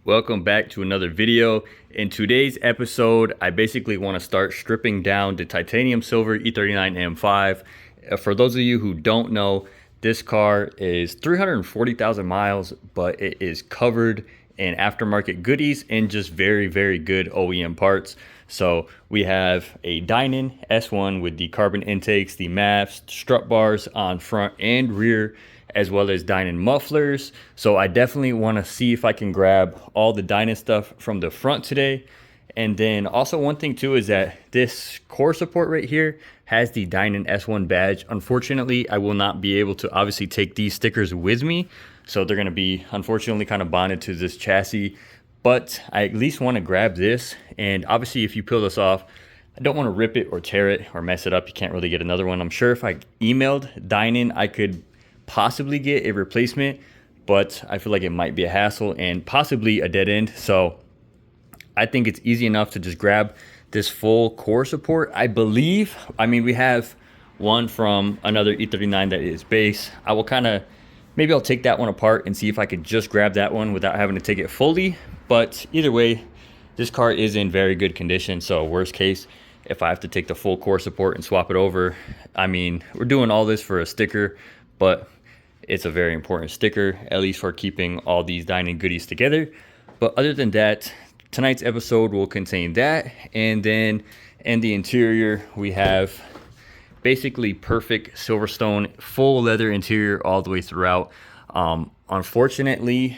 Welcome back to another video. In today's episode, I basically want to start stripping down the titanium silver E39 M5. For those of you who don't know, this car is 340,000 miles, but it is covered in aftermarket goodies and just very, very good OEM parts. So we have a Dynon S1 with the carbon intakes, the MAFs, strut bars on front and rear, as well as Dynon mufflers. So I definitely want to see if I can grab all the Dynon stuff from the front today. And then also one thing too is that this core support right here has the Dynon S1 badge. Unfortunately, I will not be able to obviously take these stickers with me. So they're going to be unfortunately kind of bonded to this chassis. But I at least want to grab this. And obviously if you peel this off, I don't want to rip it or tear it or mess it up. You can't really get another one. I'm sure if I emailed Dynon, I could possibly get a replacement, but I feel like it might be a hassle and possibly a dead end. So I think it's easy enough to just grab this full core support. I mean, we have one from another E39 that is base. I will maybe I'll take that one apart and see if I could just grab that one without having to take it fully. But either way, this car is in very good condition. So worst case, if I have to take the full core support and swap it over, I mean, we're doing all this for a sticker, but it's a very important sticker, at least for keeping all these Dynon goodies together. But other than that, tonight's episode will contain that. And then in the interior, we have basically perfect Silverstone full leather interior all the way throughout. Fortunately,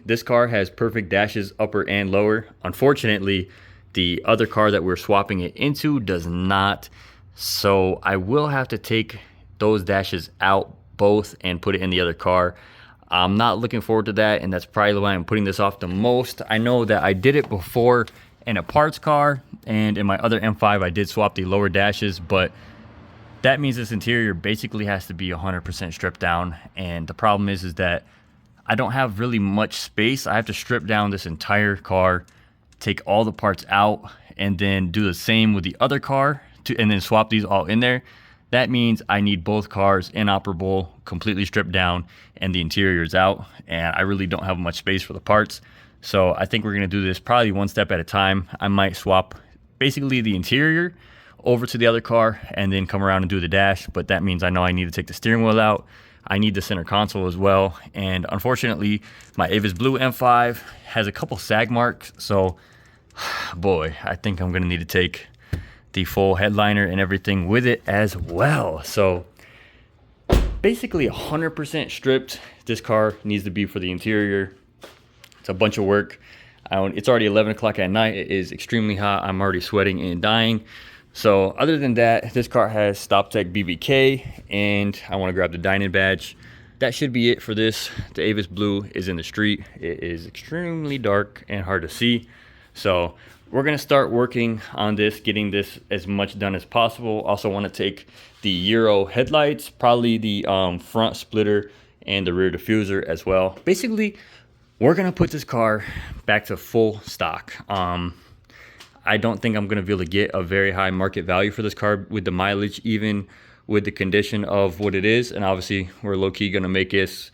this car has perfect dashes upper and lower. Unfortunately, the other car that we're swapping it into does not. So I will have to take those dashes out both and put it in the other car. I'm not looking forward to that, and that's probably why I'm putting this off the most. I know that I did it before in a parts car, and in my other M5 I did swap the lower dashes, but that means this interior basically has to be 100% stripped down. And the problem is that I don't have really much space. I have to strip down this entire car, take all the parts out, and then do the same with the other car and then swap these all in there. That means I need both cars inoperable, completely stripped down, and the interior is out. And I really don't have much space for the parts. So I think we're going to do this probably one step at a time. I might swap basically the interior over to the other car and then come around and do the dash. But that means I know I need to take the steering wheel out. I need the center console as well. And unfortunately, my Avis Blue M5 has a couple sag marks. So boy, I think I'm going to need to take the full headliner and everything with it as well. So basically 100% stripped. This car needs to be for the interior. It's a bunch of work. It's already 11 o'clock at night. It is extremely hot. I'm already sweating and dying. So other than that, this car has StopTech BBK, and I want to grab the Dynon badge. That should be it for this. The Avis Blue is in the street. It is extremely dark and hard to see. So we're going to start working on this, getting this as much done as possible. Also want to take the Euro headlights, probably the front splitter and the rear diffuser as well. Basically, we're going to put this car back to full stock. I don't think I'm going to be able to get a very high market value for this car with the mileage, even with the condition of what it is. And obviously, we're low-key going to make this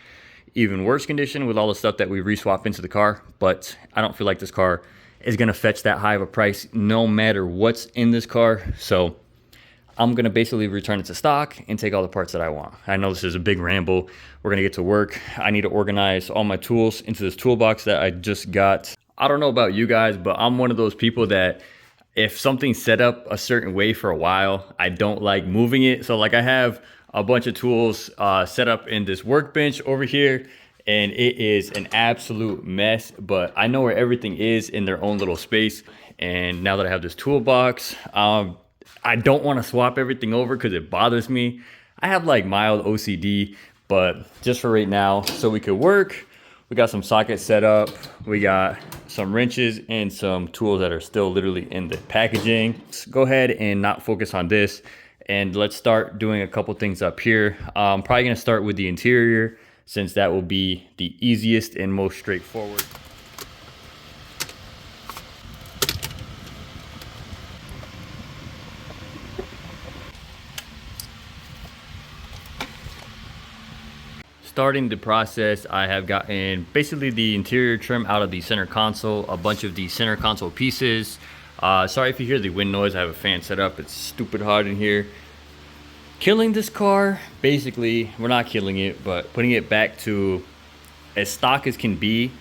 even worse condition with all the stuff that we reswap into the car. But I don't feel like this car is going to fetch that high of a price no matter what's in this car. So I'm going to basically return it to stock and take all the parts that I want. I know this is a big ramble. We're going to get to work. I need to organize all my tools into this toolbox that I just got. I don't know about you guys, but I'm one of those people that if something's set up a certain way for a while, I don't like moving it. So like I have a bunch of tools set up in this workbench over here, and it is an absolute mess, but I know where everything is in their own little space. And now that I have this toolbox, I don't want to swap everything over because it bothers me. I have like mild OCD, but just for right now, so we could work, we got some sockets set up. We got some wrenches and some tools that are still literally in the packaging. Let's go ahead and not focus on this. And let's start doing a couple things up here. I'm probably gonna start with the interior, since that will be the easiest and most straightforward. starting the process, I have gotten basically the interior trim out of the center console, a bunch of the center console pieces. Sorry if you hear the wind noise. I have a fan set up. It's stupid hot in here. Killing this car, basically, we're not killing it, but putting it back to as stock as can be.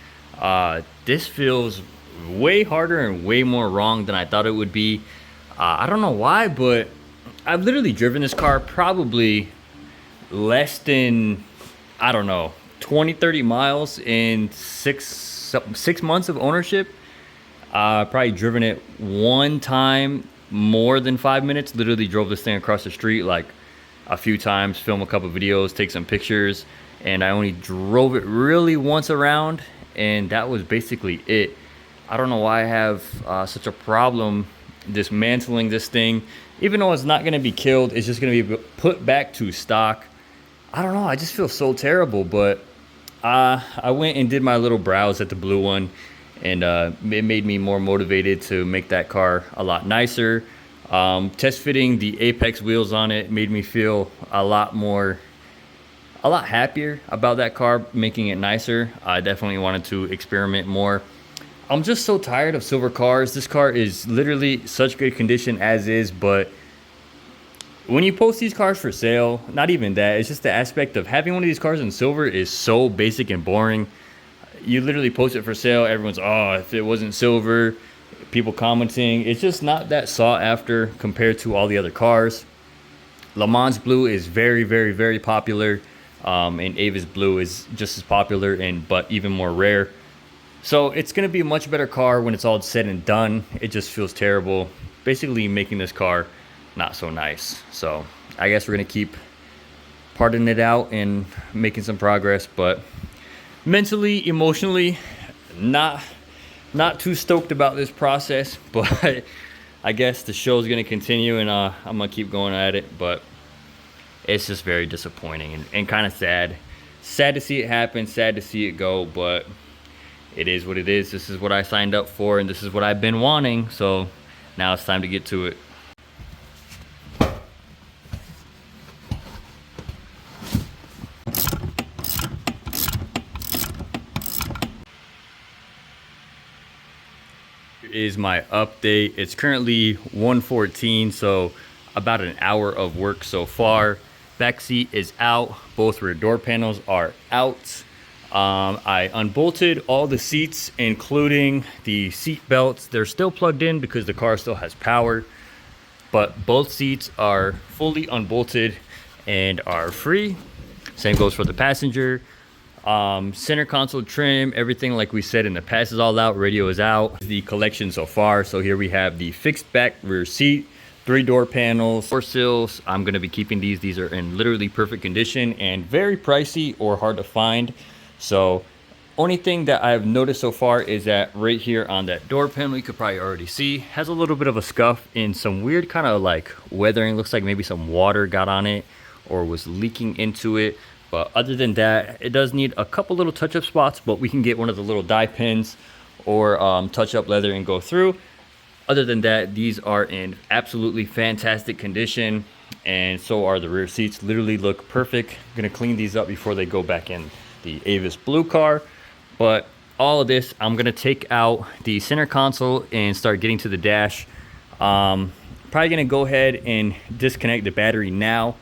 This feels way harder and way more wrong than I thought it would be. I don't know why, but I've literally driven this car probably less than, I don't know, 20-30 miles in six months of ownership. Probably driven it one time more than 5 minutes. Literally drove this thing across the street like a few times, film a couple videos, take some pictures, and I only drove it really once around, and that was basically it. I don't know why I have such a problem dismantling this thing. Even though it's not going to be killed, it's just going to be put back to stock. I don't know, I just feel so terrible. But I went and did my little browse at the blue one, and it made me more motivated to make that car a lot nicer. Test fitting the Apex wheels on it made me feel a lot happier about that car, making it nicer. I definitely wanted to experiment more. I'm just so tired of silver cars. This car is literally such good condition as is, but when you post these cars for sale, not even that, it's just the aspect of having one of these cars in silver is so basic and boring. You literally post it for sale, everyone's, oh, if it wasn't silver, people commenting. It's just not that sought after compared to all the other cars. Le Mans blue is very, very, very popular, and Avis blue is just as popular, but even more rare. So it's going to be a much better car when it's all said and done. It just feels terrible, basically making this car not so nice. So I guess we're going to keep parting it out and making some progress, but mentally, emotionally, not too stoked about this process. But I guess the show is going to continue, and I'm going to keep going at it. But it's just very disappointing and kind of sad. Sad to see it happen, sad to see it go, but it is what it is. This is what I signed up for, and this is what I've been wanting. So now it's time to get to it. Here is my update. It's currently 1:14, so about an hour of work so far. Back seat is out. Both rear door panels are out. I unbolted all the seats, including the seat belts. They're still plugged in because the car still has power, but both seats are fully unbolted and are free. Same goes for the passenger. Center console trim, everything like we said in the past is all out. Radio is out. The collection so far. So here we have the fixed back rear seat, 3 door panels, 4 sills. I'm going to be keeping these. These are in literally perfect condition and very pricey or hard to find. So only thing that I've noticed so far is that right here on that door panel, you could probably already see, has a little bit of a scuff and some weird kind of like weathering. Looks like maybe some water got on it or was leaking into it. But other than that, it does need a couple little touch-up spots, but we can get one of the little dye pins or touch-up leather and go through. Other than that, these are in absolutely fantastic condition, and so are the rear seats. Literally look perfect. I'm gonna clean these up before they go back in the Avis blue car. But all of this, I'm gonna take out the center console and start getting to the dash. Probably gonna go ahead and disconnect the battery now,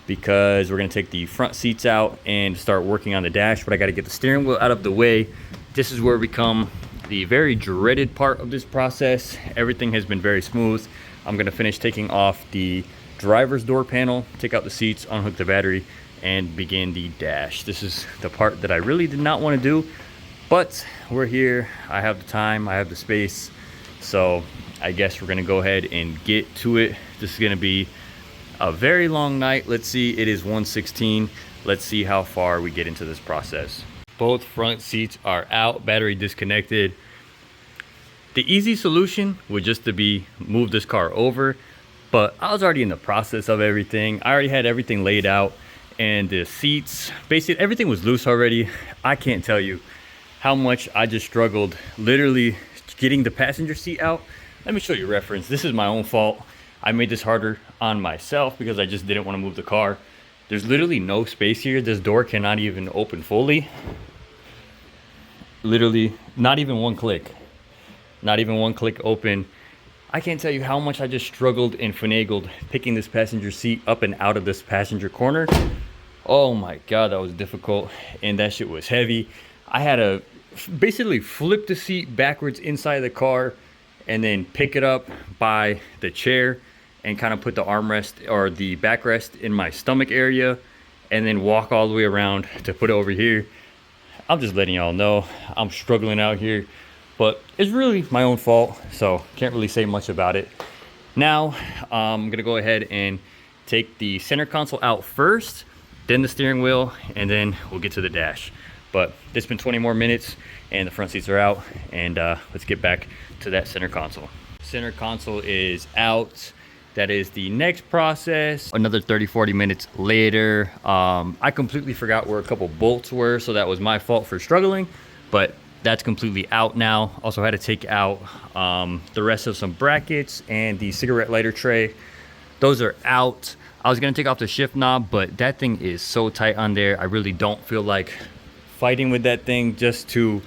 because we're gonna take the front seats out and start working on the dash. But I gotta get the steering wheel out of the way. This is where we come the very dreaded part of this process. Everything has been very smooth. I'm gonna finish taking off the driver's door panel, take out the seats, unhook the battery, and begin the dash. This is the part that I really did not want to do, but we're here. I have the time, I have the space, so I guess we're gonna go ahead and get to it. This is gonna be a very long night. Let's see, it is 1:16. Let's see how far we get into this process. Both front seats are out, battery disconnected. The easy solution would just to be move this car over, but I was already in the process of everything. I already had everything laid out, and the seats, basically everything was loose already. I can't tell you how much I just struggled literally getting the passenger seat out. Let me show you a reference. This is my own fault. I made this harder on myself because I just didn't want to move the car. There's literally no space here. This door cannot even open fully. Literally, not even one click. Not even one click open. I can't tell you how much I just struggled and finagled picking this passenger seat up and out of this passenger corner. Oh my God, that was difficult. And that shit was heavy. I had to basically flip the seat backwards inside the car and then pick it up by the chair and kind of put the armrest or the backrest in my stomach area and then walk all the way around to put it over here. I'm just letting y'all know I'm struggling out here, but it's really my own fault, so can't really say much about it. Now, I'm gonna go ahead and take the center console out first, then the steering wheel, and then we'll get to the dash. But it's been 20 more minutes and the front seats are out, and let's get back to that center console. Center console is out. That is the next process. Another 30-40 minutes later, I completely forgot where a couple bolts were, so that was my fault for struggling, but that's completely out now. Also had to take out the rest of some brackets and the cigarette lighter tray. Those are out. I was gonna take off the shift knob, but that thing is so tight on there. I really don't feel like fighting with that thing just to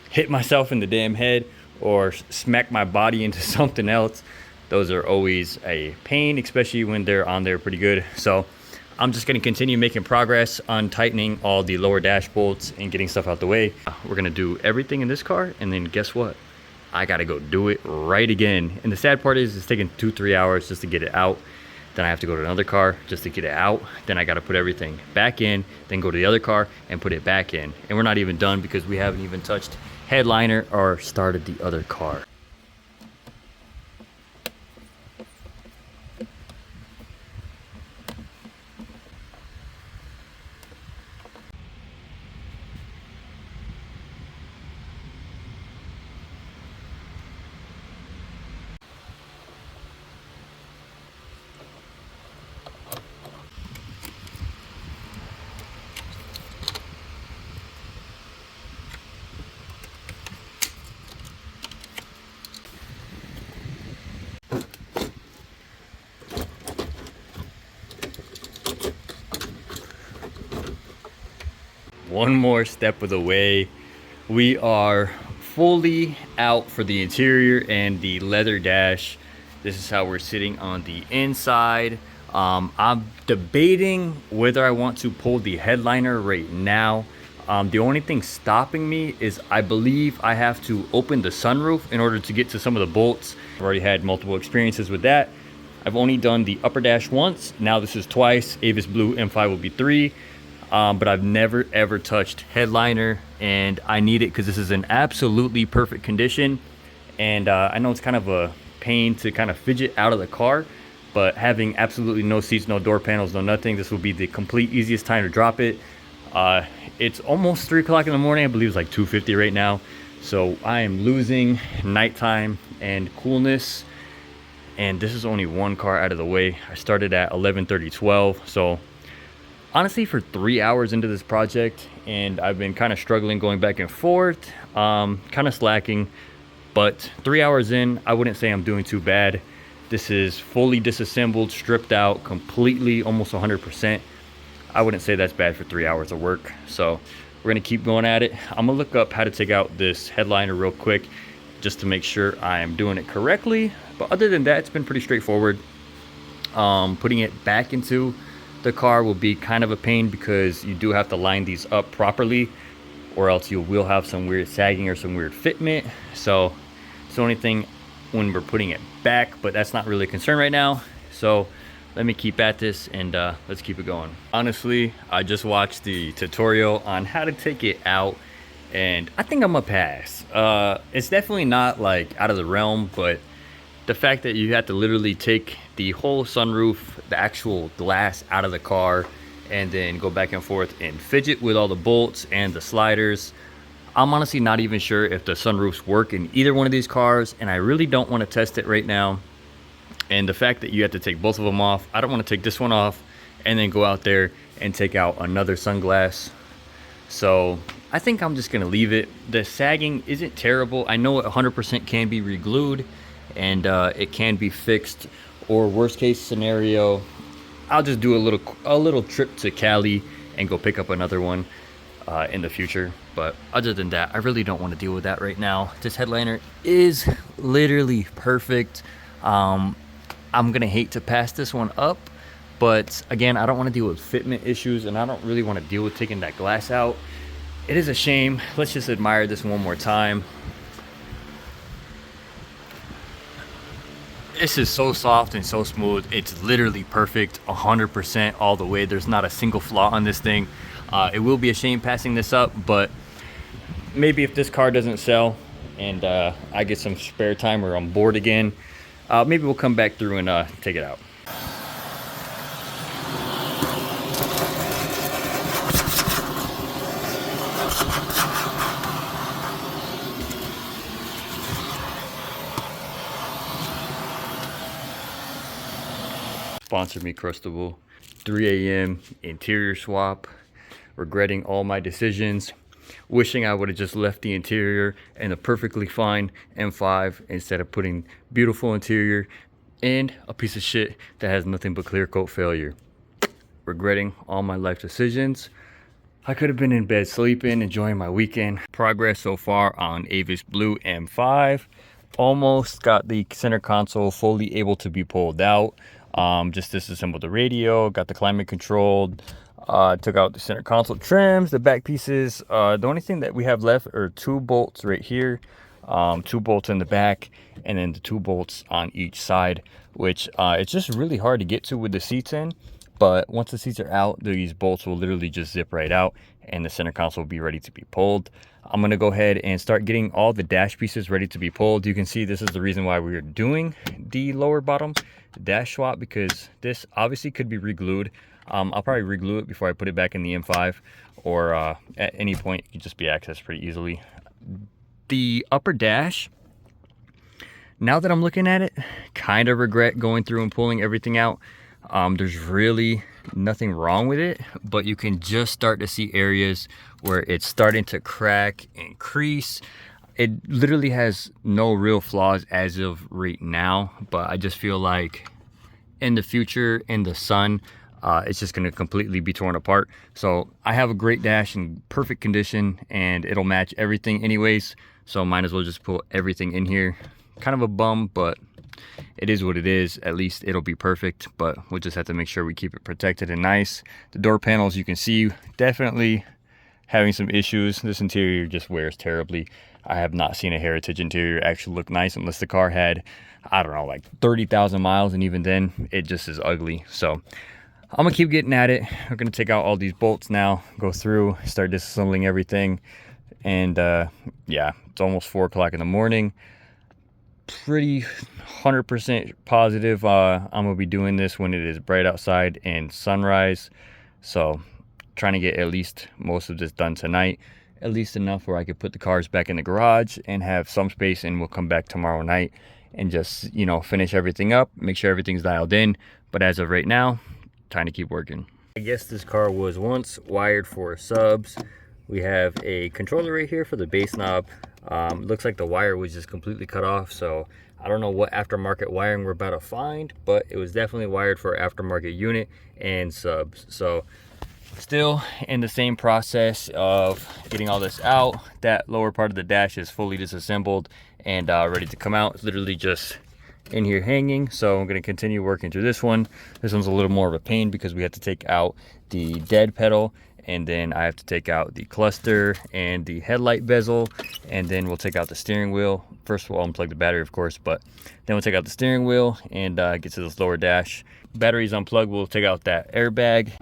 hit myself in the damn head or smack my body into something else. Those are always a pain, especially when they're on there pretty good. So I'm just gonna continue making progress on tightening all the lower dash bolts and getting stuff out the way. We're gonna do everything in this car, and then guess what? I gotta go do it right again. And the sad part is it's taking 2-3 hours just to get it out. Then I have to go to another car just to get it out. Then I gotta put everything back in, then go to the other car and put it back in. And we're not even done because we haven't even touched headliner or started the other car. One more step of the way. We are fully out for the interior and the leather dash. This is how we're sitting on the inside. I'm debating whether I want to pull the headliner right now. The only thing stopping me is I believe I have to open the sunroof in order to get to some of the bolts. I've already had multiple experiences with that. I've only done the upper dash once. Now this is twice. Avis Blue M5 will be 3. But I've never ever touched headliner, and I need it because this is in absolutely perfect condition. And I know it's kind of a pain to kind of fidget out of the car, but having absolutely no seats, no door panels, no nothing, this will be the complete easiest time to drop it. It's almost 3 o'clock in the morning. I believe it's like 2:50 right now. So I am losing nighttime and coolness. And this is only one car out of the way. I started at 11:30, so honestly, for 3 hours into this project, and I've been kind of struggling going back and forth, kind of slacking, but 3 hours in, I wouldn't say I'm doing too bad. This is fully disassembled, stripped out completely, almost 100%. I wouldn't say that's bad for 3 hours of work. So we're gonna keep going at it. I'm gonna look up how to take out this headliner real quick just to make sure I am doing it correctly. But other than that, it's been pretty straightforward. Putting it back into the car will be kind of a pain because you do have to line these up properly, or else you will have some weird sagging or some weird fitment. So it's the only thing when we're putting it back, but that's not really a concern right now. So let me keep at this, and let's keep it going. Honestly, I just watched the tutorial on how to take it out, and I think I'm gonna pass. It's definitely not like out of the realm, but the fact that you have to literally take the whole sunroof, the actual glass out of the car, and then go back and forth and fidget with all the bolts and the sliders. I'm honestly not even sure if the sunroofs work in either one of these cars, and I really don't want to test it right now. And the fact that you have to take both of them off, I don't want to take this one off and then go out there and take out another sunglass. So I think I'm just gonna leave it. The sagging isn't terrible. I know it 100% can be re-glued, and it can be fixed, or worst case scenario, I'll just do a little trip to Cali and go pick up another one in the future. But other than that, I really don't want to deal with that right now. This headliner is literally perfect. I'm gonna hate to pass this one up, but again, I don't want to deal with fitment issues, and I don't really want to deal with taking that glass out. It is a shame. Let's just admire this one more time. This is so soft and so smooth. It's literally perfect, 100% all the way. There's not a single flaw on this thing. It will be a shame passing this up, but maybe if this car doesn't sell and I get some spare time or I'm bored again, maybe we'll come back through and take it out. Sponsor me, Crustable. 3 a.m. interior swap. Regretting all my decisions. Wishing I would have just left the interior in a perfectly fine M5 instead of putting beautiful interior and a piece of shit that has nothing but clear coat failure. Regretting all my life decisions. I could have been in bed sleeping, enjoying my weekend. Progress so far on Avis Blue M5. Almost got the center console fully able to be pulled out. Just disassembled the radio, got the climate controlled, took out the center console trims, the back pieces. The only thing that we have left are 2 bolts right here, 2 bolts in the back, and then the 2 bolts on each side, which it's just really hard to get to with the seats in. But once the seats are out, these bolts will literally just zip right out and the center console will be ready to be pulled. I'm gonna go ahead and start getting all the dash pieces ready to be pulled. You can see this is the reason why we are doing the lower bottom dash swap, because this obviously could be re-glued. I'll probably re-glue it before I put it back in the M5, or at any point it can just be accessed pretty easily. The upper dash, now that I'm looking at it, kind of regret going through and pulling everything out. There's really nothing wrong with it, but you can just start to see areas where it's starting to crack and crease. It literally has no real flaws as of right now, but I just feel like in the future, in the sun, it's just going to completely be torn apart. So I have a great dash in perfect condition and it'll match everything anyways, so might as well just put everything in here. Kind of a bum, but it is what it is. At least it'll be perfect, but we'll just have to make sure we keep it protected and nice. The door panels, you can see, definitely having some issues. This interior just wears terribly. I have not seen a Heritage interior actually look nice unless the car had, I don't know, like 30,000 miles, and even then it just is ugly. So I'm gonna keep getting at it. We're gonna take out all these bolts now, go through, start disassembling everything, and yeah, it's almost 4 o'clock in the morning. Pretty 100% positive I'm gonna be doing this when it is bright outside and sunrise. So trying to get at least most of this done tonight, at least enough where I could put the cars back in the garage and have some space, and we'll come back tomorrow night and just, you know, finish everything up, make sure everything's dialed in. But as of right now, time to keep working. I guess this car was once wired for subs. We have a controller right here for the bass knob. Looks like the wire was just completely cut off, so I don't know what aftermarket wiring we're about to find, but it was definitely wired for aftermarket unit and subs. So still in the same process of getting all this out. That lower part of the dash is fully disassembled and ready to come out. It's literally just in here hanging, so I'm going to continue working through this one. This one's a little more of a pain because we have to take out the dead pedal, and then I have to take out the cluster and the headlight bezel, and then we'll take out the steering wheel. First we'll unplug the battery, of course, but then we'll take out the steering wheel and get to this lower dash. Batteries unplugged, we'll take out that airbag.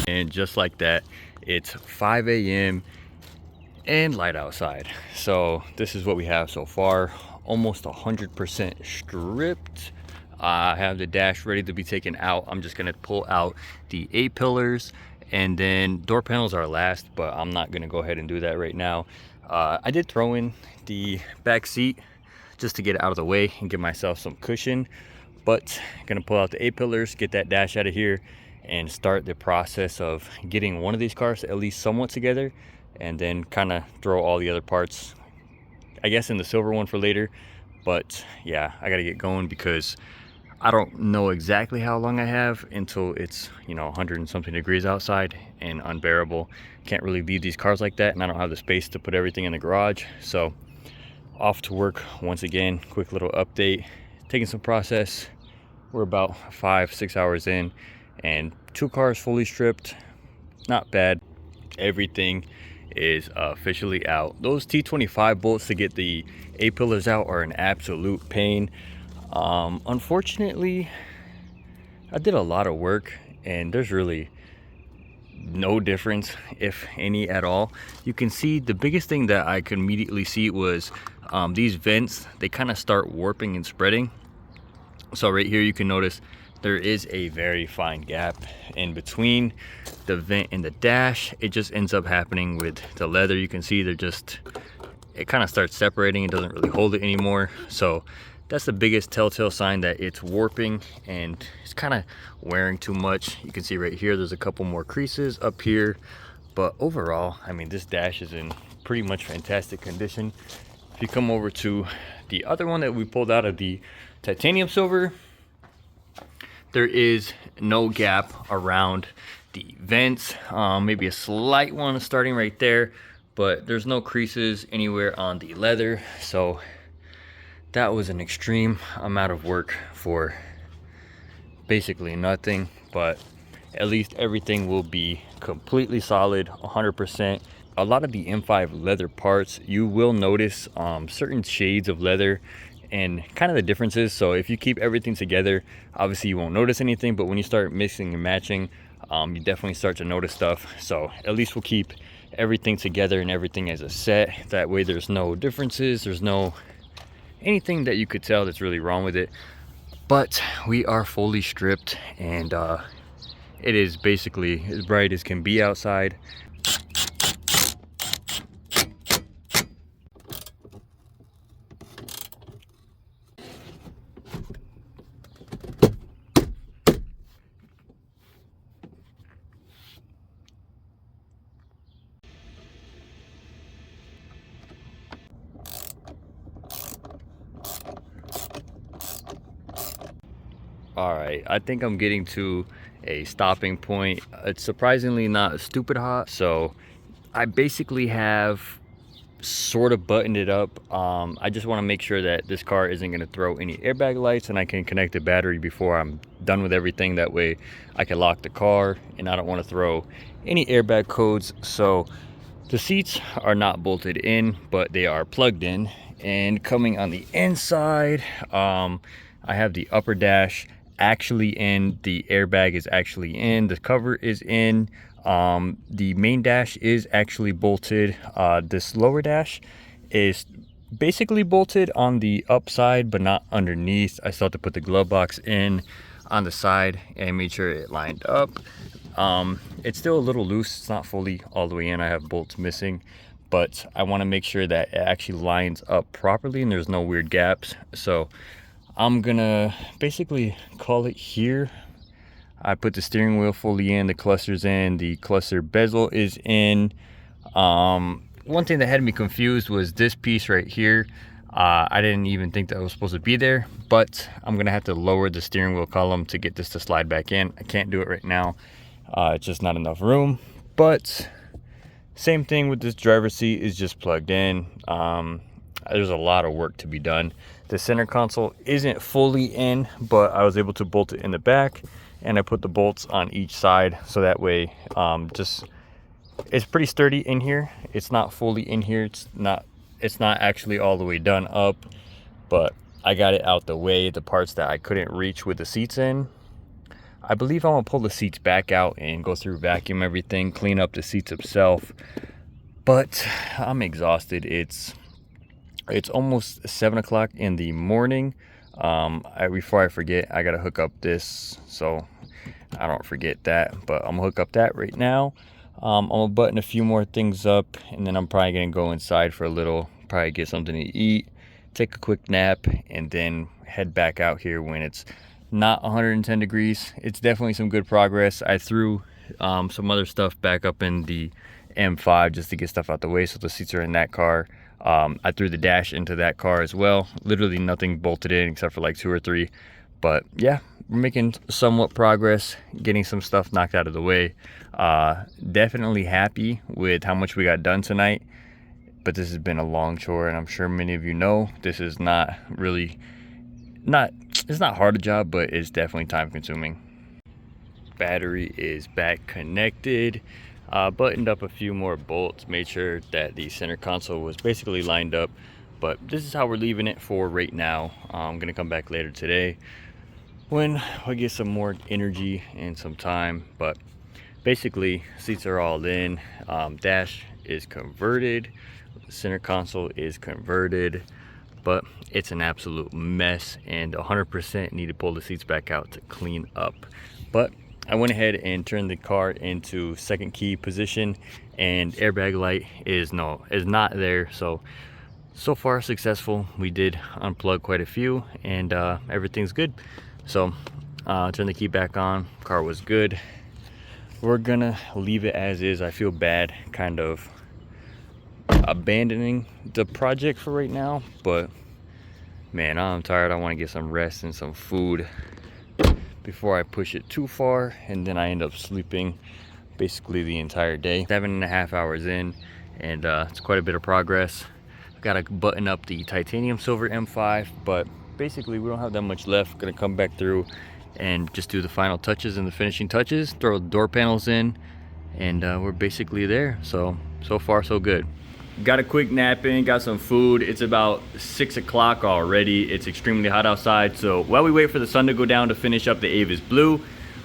And just like that, it's 5 a.m. and light outside. So this is what we have so far. Almost 100% stripped. I have the dash ready to be taken out. I'm just gonna pull out the A-pillars, and then door panels are last, but I'm not gonna go ahead and do that right now. I did throw in the back seat just to get it out of the way and give myself some cushion, but I'm gonna pull out the A-pillars, get that dash out of here, and start the process of getting one of these cars at least somewhat together, and then kind of throw all the other parts, I guess, in the silver one for later. But yeah, I gotta get going because I don't know exactly how long I have until it's, you know, 100 and something degrees outside and unbearable. Can't really leave these cars like that, and I don't have the space to put everything in the garage. So off to work once again. Quick little update, taking some process. We're about 5-6 hours in and 2 cars fully stripped. Not bad. Everything is officially out. Those T25 bolts to get the A-pillars out are an absolute pain. Unfortunately, I did a lot of work and there's really no difference, if any at all. You can see the biggest thing that I could immediately see was these vents, they kind of start warping and spreading. So right here you can notice there is a very fine gap in between the vent and the dash. It just ends up happening with the leather. You can see it kind of starts separating. It doesn't really hold it anymore. So that's the biggest telltale sign that it's warping and it's kind of wearing too much. You can see right here there's a couple more creases up here, but overall, I mean, this dash is in pretty much fantastic condition. If you come over to the other one that we pulled out of the titanium silver, there is no gap around the vents. Maybe a slight one starting right there, but there's no creases anywhere on the leather. So that was an extreme amount of work for basically nothing, but at least everything will be completely solid, 100%. A lot of the M5 leather parts, you will notice certain shades of leather and kind of the differences. So if you keep everything together, obviously you won't notice anything, but when you start mixing and matching, you definitely start to notice stuff. So at least we'll keep everything together and everything as a set. That way there's no differences, there's no anything that you could tell that's really wrong with it. But we are fully stripped and it is basically as bright as can be outside. All right, I think I'm getting to a stopping point. It's surprisingly not stupid hot, so I basically have sort of buttoned it up. I just want to make sure that this car isn't going to throw any airbag lights, and I can connect the battery before I'm done with everything. That way I can lock the car, and I don't want to throw any airbag codes. So the seats are not bolted in, but they are plugged in. And coming on the inside, I have the upper dash actually in, the airbag is actually in, the cover is in, the main dash is actually bolted. This lower dash is basically bolted on the upside but not underneath. I still have to put the glove box in on the side and made sure it lined up. It's still a little loose, it's not fully all the way in. I have bolts missing, but I want to make sure that it actually lines up properly and there's no weird gaps. So I'm gonna basically call it here. I put the steering wheel fully in, the cluster's in, the cluster bezel is in. One thing that had me confused was this piece right here. I didn't even think that was supposed to be there, but I'm gonna have to lower the steering wheel column to get this to slide back in. I can't do it right now. It's just not enough room. But same thing with this driver's seat, is just plugged in. There's a lot of work to be done. The center console isn't fully in, but I was able to bolt it in the back, and I put the bolts on each side so that way it's pretty sturdy in here. It's not fully in here, it's not actually all the way done up, but I got it out the way, the parts that I couldn't reach with the seats in. I believe I'm gonna pull the seats back out and go through, vacuum everything, clean up the seats itself. But I'm exhausted. It's almost 7 o'clock in the morning. Before I forget, I gotta hook up this so I don't forget that, but I'm gonna hook up that right now. I'm gonna button a few more things up, and then I'm probably gonna go inside for a little, probably get something to eat, take a quick nap, and then head back out here when it's not 110 degrees. It's definitely some good progress. I threw some other stuff back up in the M5 just to get stuff out the way, so the seats are in that car. I threw the dash into that car as well. Literally nothing bolted in except for like 2 or 3. But yeah, we're making somewhat progress, getting some stuff knocked out of the way. Definitely happy with how much we got done tonight. But this has been a long chore, and I'm sure many of you know this is not really, it's not hard a job, but it's definitely time consuming. Battery is back connected. Buttoned up a few more bolts, made sure that the center console was basically lined up. But this is how we're leaving it for right now. I'm gonna come back later today when I get some more energy and some time. But basically, seats are all in. Dash is converted. Center console is converted, but it's an absolute mess, and 100% need to pull the seats back out to clean up. But I went ahead and turned the car into second key position, and airbag light is not there. So far successful. We did unplug quite a few, and everything's good. So turn the key back on. Car was good. We're gonna leave it as is. I feel bad kind of abandoning the project for right now, but man, I'm tired. I want to get some rest and some food before I push it too far, and then I end up sleeping basically the entire day. 7.5 hours in, and it's quite a bit of progress. I've got to button up the titanium silver M5, but basically we don't have that much left. Gonna come back through and just do the final touches and the finishing touches, throw the door panels in, and we're basically there. So far so good. Got a quick nap in, got some food. It's about 6 o'clock already. It's extremely hot outside. So while we wait for the sun to go down to finish up the Avis Blue,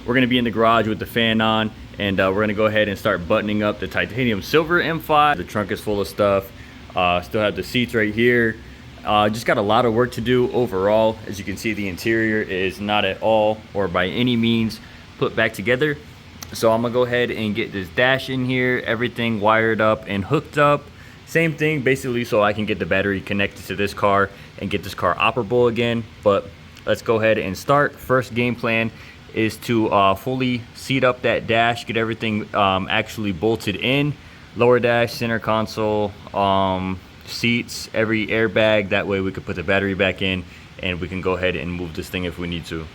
we're gonna be in the garage with the fan on, and we're gonna go ahead and start buttoning up the titanium silver M5. The trunk is full of stuff. Still have the seats right here. Just got a lot of work to do overall. As you can see, the interior is not at all or by any means put back together. So I'm gonna go ahead and get this dash in here, everything wired up and hooked up. Same thing basically, so I can get the battery connected to this car and get this car operable again. But let's go ahead and start. First game plan is to fully seat up that dash, get everything actually bolted in. Lower dash, center console, seats, every airbag. That way we can put the battery back in, and we can go ahead and move this thing if we need to.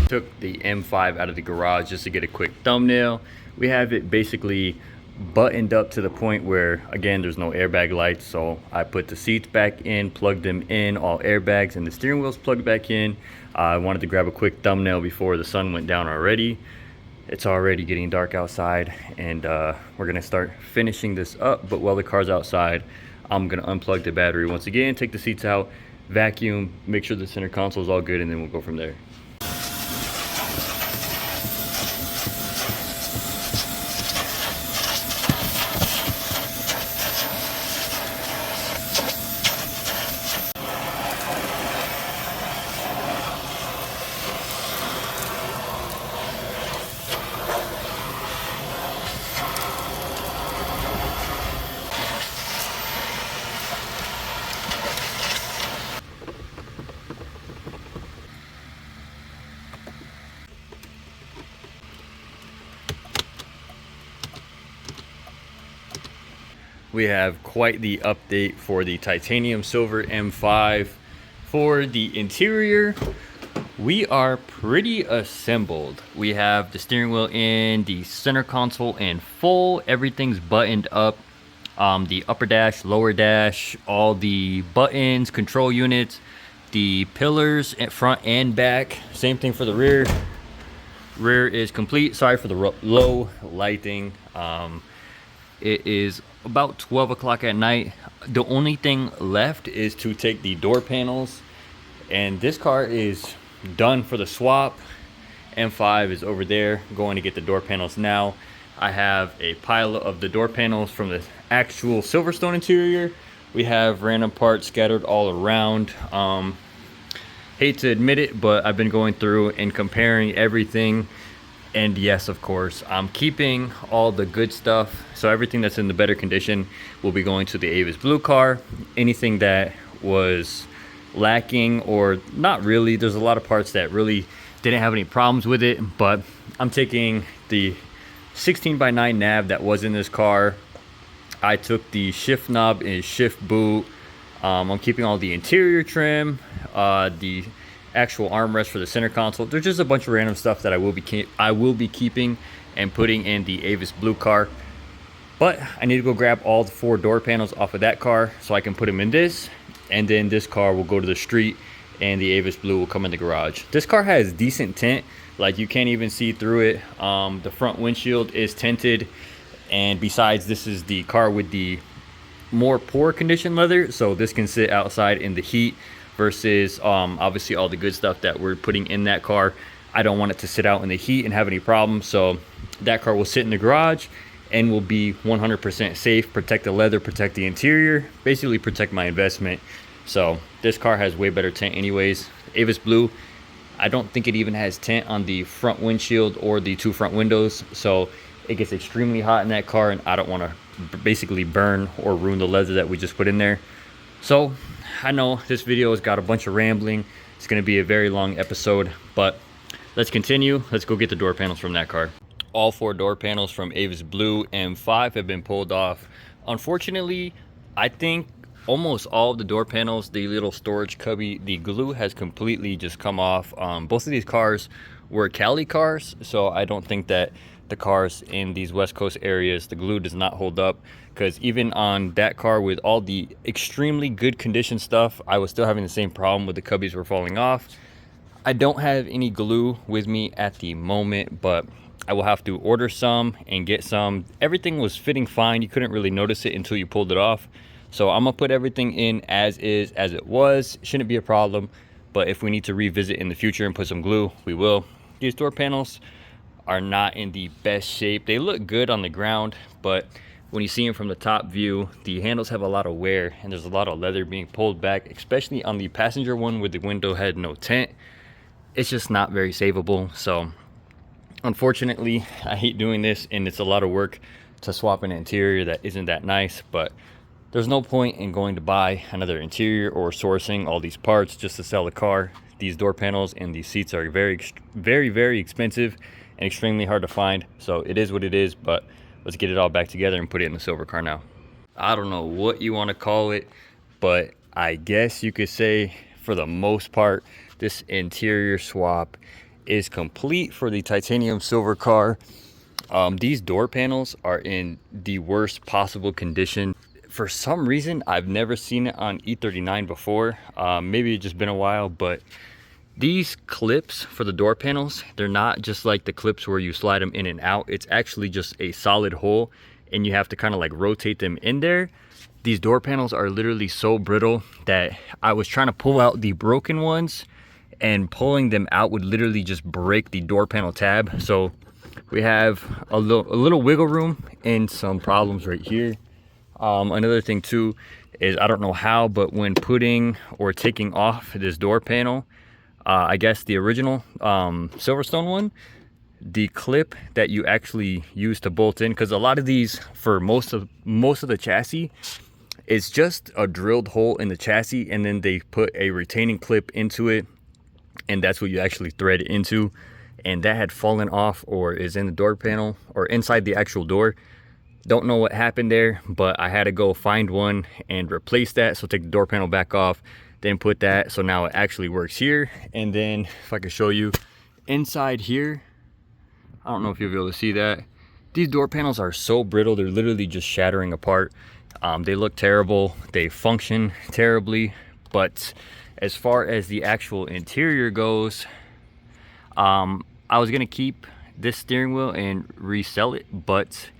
Took the M5 out of the garage just to get a quick thumbnail. We have it basically buttoned up to the point where, again, there's no airbag lights. So I put the seats back in, plugged them in, all airbags, and the steering wheel's plugged back in. I wanted to grab a quick thumbnail before the sun went down already. It's already getting dark outside, and we're gonna start finishing this up. But while the car's outside, I'm gonna unplug the battery once again, take the seats out, vacuum, make sure the center console is all good, and then we'll go from there. We have quite the update for the titanium silver M5. For the interior, we are pretty assembled. We have the steering wheel in, the center console in full, everything's buttoned up. The upper dash, lower dash, all the buttons, control units, the pillars at front and back. Same thing for the rear. Rear is complete. Sorry for the low lighting. It is about 12 o'clock at night. The only thing left is to take the door panels, and this car is done for the swap. M5 is over there going to get the door panels now. I have a pile of the door panels from the actual Silverstone interior. We have random parts scattered all around. Hate to admit it, but I've been going through and comparing everything. And yes, of course, I'm keeping all the good stuff. So everything that's in the better condition will be going to the Avis Blue car. Anything that was lacking, or not really. There's a lot of parts that really didn't have any problems with it, but I'm taking the 16x9 nav that was in this car. I took the shift knob and shift boot. I'm keeping all the interior trim, the actual armrest for the center console. There's just a bunch of random stuff that I will be keeping and putting in the Avis Blue car. But I need to go grab all the 4 door panels off of that car so I can put them in this, and then this car will go to the street and the Avis Blue will come in the garage. This car has decent tint, like you can't even see through it. The front windshield is tinted, and besides, this is the car with the more poor condition leather, so this can sit outside in the heat versus obviously all the good stuff that we're putting in that car. I don't want it to sit out in the heat and have any problems, so that car will sit in the garage and will be 100% safe, protect the leather, protect the interior, basically protect my investment. So this car has way better tint anyways. Avis Blue, I don't think it even has tint on the front windshield or the 2 front windows, so it gets extremely hot in that car, and I don't want to basically burn or ruin the leather that we just put in there. So I know this video has got a bunch of rambling. It's going to be a very long episode, but let's continue. Let's go get the door panels from that car. All 4 door panels from Avis Blue M5 have been pulled off. Unfortunately, I think almost all of the door panels, the little storage cubby, the glue has completely just come off. Both of these cars were Cali cars, so I don't think that the cars in these West Coast areas, the glue does not hold up, because even on that car with all the extremely good condition stuff, I was still having the same problem with the cubbies were falling off. I don't have any glue with me at the moment, but I will have to order some and get some. Everything was fitting fine. You couldn't really notice it until you pulled it off. So I'm gonna put everything in as is, as it was. Shouldn't be a problem, but if we need to revisit in the future and put some glue, we will. These door panels are not in the best shape. They look good on the ground, but when you see them from the top view, the handles have a lot of wear and there's a lot of leather being pulled back, especially on the passenger one where the window had no tint. It's just not very savable. So unfortunately, I hate doing this, and it's a lot of work to swap an interior that isn't that nice, but there's no point in going to buy another interior or sourcing all these parts just to sell the car. These door panels and these seats are very expensive and extremely hard to find, so it is what it is. But let's get it all back together and put it in the silver car now. I don't know what you want to call it, but I guess you could say for the most part this interior swap is complete for the titanium silver car. These door panels are in the worst possible condition. For some reason, I've never seen it on E39 before. Maybe it's just been a while, but these clips for the door panels, they're not just like the clips where you slide them in and out. It's actually just a solid hole, and you have to kind of like rotate them in there. These door panels are literally so brittle that I was trying to pull out the broken ones, and pulling them out would literally just break the door panel tab. So we have a little wiggle room and some problems right here. Another thing too is, I don't know how, but when putting or taking off this door panel, I guess the original Silverstone one, the clip that you actually use to bolt in, because a lot of these, for most of the chassis, it's just a drilled hole in the chassis, and then they put a retaining clip into it, and that's what you actually thread into. And that had fallen off, or is in the door panel or inside the actual door. Don't know what happened there, but I had to go find one and replace that. So take the door panel back off, then put that, so now it actually works here. And then if I could show you inside here, I don't know if you'll be able to see that. These door panels are so brittle, they're literally just shattering apart. They look terrible, they function terribly, but as far as the actual interior goes, I was gonna keep this steering wheel and resell it, but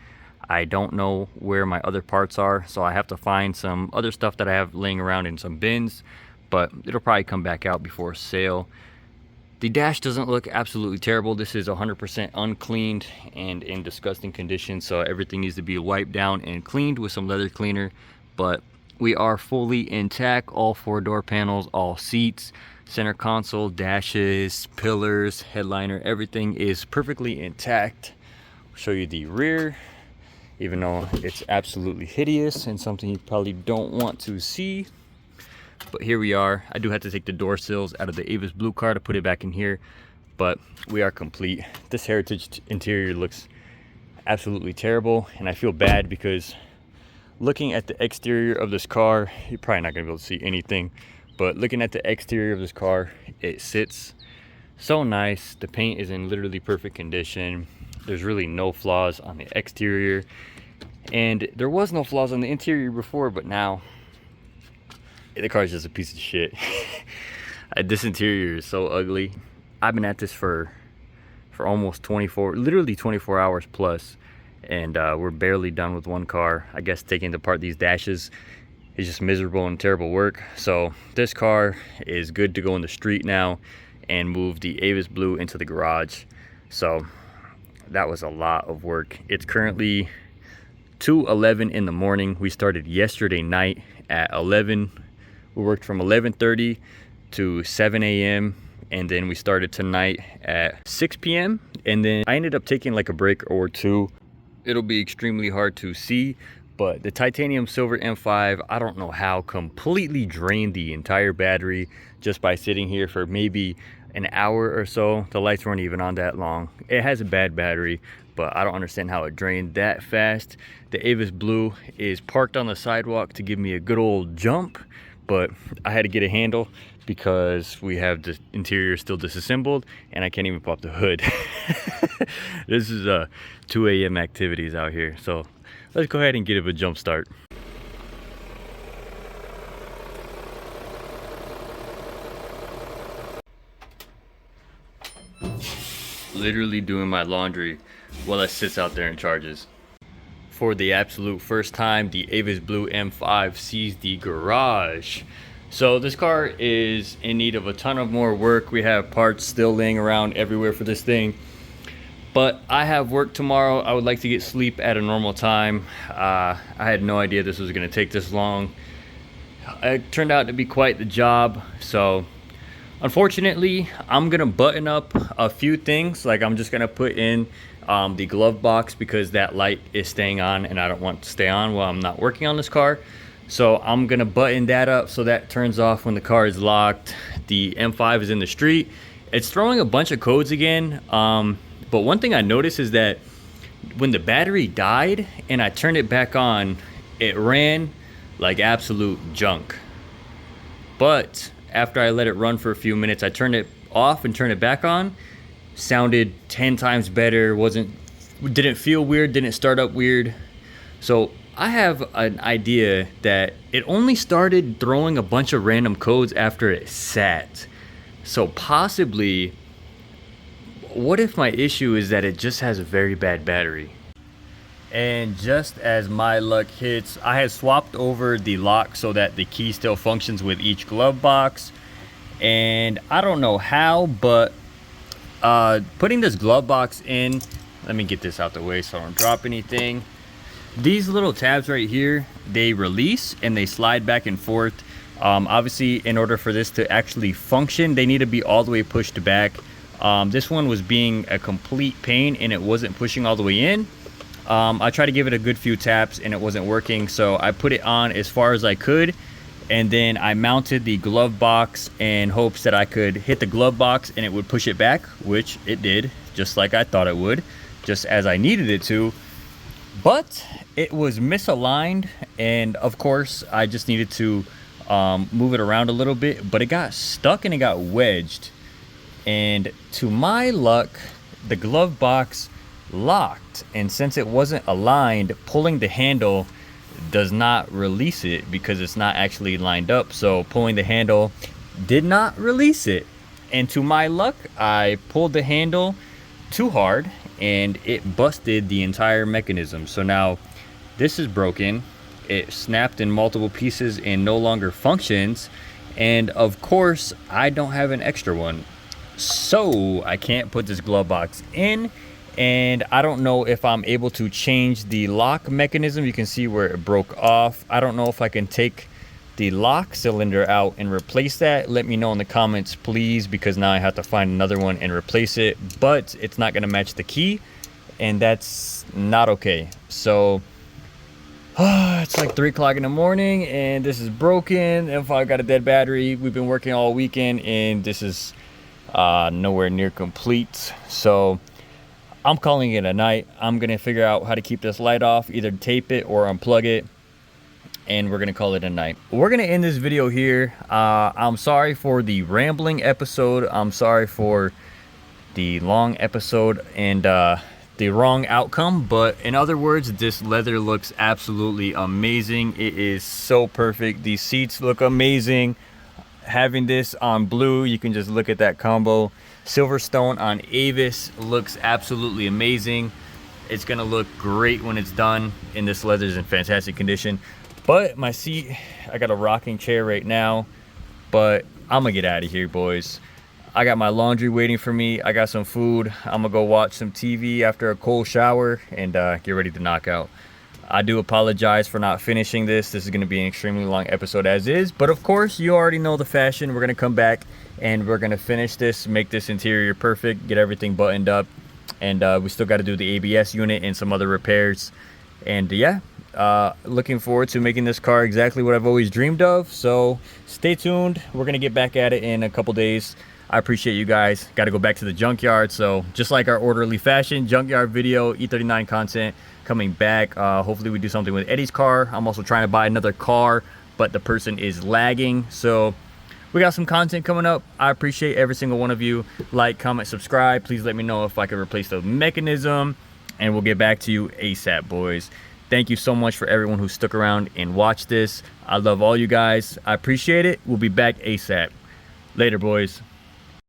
I don't know where my other parts are, so I have to find some other stuff that I have laying around in some bins, but it'll probably come back out before sale. The dash doesn't look absolutely terrible. This is 100% uncleaned and in disgusting condition, so everything needs to be wiped down and cleaned with some leather cleaner. But we are fully intact. All 4 door panels, all seats, center console, dashes, pillars, headliner, everything is perfectly intact. I'll show you the rear, even though it's absolutely hideous and something you probably don't want to see. But here we are. I do have to take the door sills out of the Avis Blue car to put it back in here, but we are complete. This Heritage interior looks absolutely terrible, and I feel bad because looking at the exterior of this car, you're probably not gonna be able to see anything, but looking at the exterior of this car, it sits so nice. The paint is in literally perfect condition. There's really no flaws on the exterior, and there was no flaws on the interior before, but now the car is just a piece of shit. This interior is so ugly. I've been at this for almost 24 hours plus, and we're barely done with one car. I guess taking apart these dashes is just miserable and terrible work. So this car is good to go in the street now and move the Avis Blue into the garage. So that was a lot of work. It's currently 2:11 in the morning. We started yesterday night at 11. We worked from 11:30 to 7 a.m. and then we started tonight at 6 p.m. and then I ended up taking like a break or two. It'll be extremely hard to see, but the titanium silver M5, I don't know how, completely drained the entire battery just by sitting here for maybe an hour or so. The lights weren't even on that long. It has a bad battery, but I don't understand how it drained that fast. The Avis Blue is parked on the sidewalk to give me a good old jump, but I had to get a handle because we have the interior still disassembled and I can't even pop the hood. This is 2 a.m. activities out here. So let's go ahead and give it a jump start. Literally doing my laundry while it sits out there and charges. For the absolute first time, the Avis Blue M5 sees the garage. So this car is in need of a ton of more work. We have parts still laying around everywhere for this thing, but I have work tomorrow. I would like to get sleep at a normal time. I had no idea this was going to take this long. It turned out to be quite the job. So unfortunately, I'm gonna button up a few things. Like I'm just gonna put in the glove box because that light is staying on and I don't want it to stay on while I'm not working on this car. So I'm gonna button that up so that turns off when the car is locked. The M5 is in the street. It's throwing a bunch of codes again. But one thing I noticed is that when the battery died and I turned it back on, it ran like absolute junk. But after I let it run for a few minutes, I turned it off and turned it back on. Sounded 10 times better. Didn't feel weird, didn't start up weird. So I have an idea that it only started throwing a bunch of random codes after it sat. So possibly, what if my issue is that it just has a very bad battery? And just as my luck hits, I had swapped over the lock so that the key still functions with each glove box. And I don't know how, but putting this glove box in, let me get this out the way so I don't drop anything. These little tabs right here, they release and they slide back and forth. Obviously, in order for this to actually function, they need to be all the way pushed back. This one was being a complete pain and it wasn't pushing all the way in. I tried to give it a good few taps and it wasn't working, so I put it on as far as I could, and then I mounted the glove box in hopes that I could hit the glove box and it would push it back, which it did, just like I thought it would, just as I needed it to. But it was misaligned, and of course I just needed to move it around a little bit, but it got stuck and it got wedged. And to my luck, the glove box locked, and since it wasn't aligned, pulling the handle does not release it because it's not actually lined up. So pulling the handle did not release it, and to my luck, I pulled the handle too hard and it busted the entire mechanism. So now this is broken. It snapped in multiple pieces and no longer functions, and of course I don't have an extra one, so I can't put this glove box in. And I don't know if I'm able to change the lock mechanism. You can see where it broke off. I don't know if I can take the lock cylinder out and replace that. Let me know in the comments, please, because now I have to find another one and replace it. But it's not gonna match the key, and that's not okay. So It's like 3 o'clock in the morning and this is broken. M5 got a dead battery. We've been working all weekend and this is nowhere near complete. So I'm calling it a night. I'm gonna figure out how to keep this light off, either tape it or unplug it, and we're gonna call it a night. We're gonna end this video here. I'm sorry for the rambling episode. I'm sorry for the long episode and the wrong outcome, but in other words, this leather looks absolutely amazing. It is so perfect. These seats look amazing. Having this on blue, you can just look at that combo. Silverstone on Avis looks absolutely amazing. It's gonna look great when it's done, and this leather is in fantastic condition. But my seat, I got a rocking chair right now, but I'm gonna get out of here, boys. I got my laundry waiting for me. I got some food. I'm gonna go watch some TV after a cold shower and get ready to knock out. I do apologize for not finishing this. This is gonna be an extremely long episode as is, but of course, you already know the fashion. We're gonna come back and we're gonna finish this, make this interior perfect, get everything buttoned up, and we still gotta do the ABS unit and some other repairs. And yeah, looking forward to making this car exactly what I've always dreamed of. So stay tuned. We're gonna get back at it in a couple days. I appreciate you guys. Got to go back to the junkyard. So just like our orderly fashion, junkyard video, E39 content coming back. Hopefully we do something with Eddie's car. I'm also trying to buy another car, but the person is lagging. So we got some content coming up. I appreciate every single one of you. Like, comment, subscribe. Please let me know if I can replace the mechanism, and we'll get back to you ASAP, boys. Thank you so much for everyone who stuck around and watched this. I love all you guys. I appreciate it. We'll be back ASAP. Later, boys.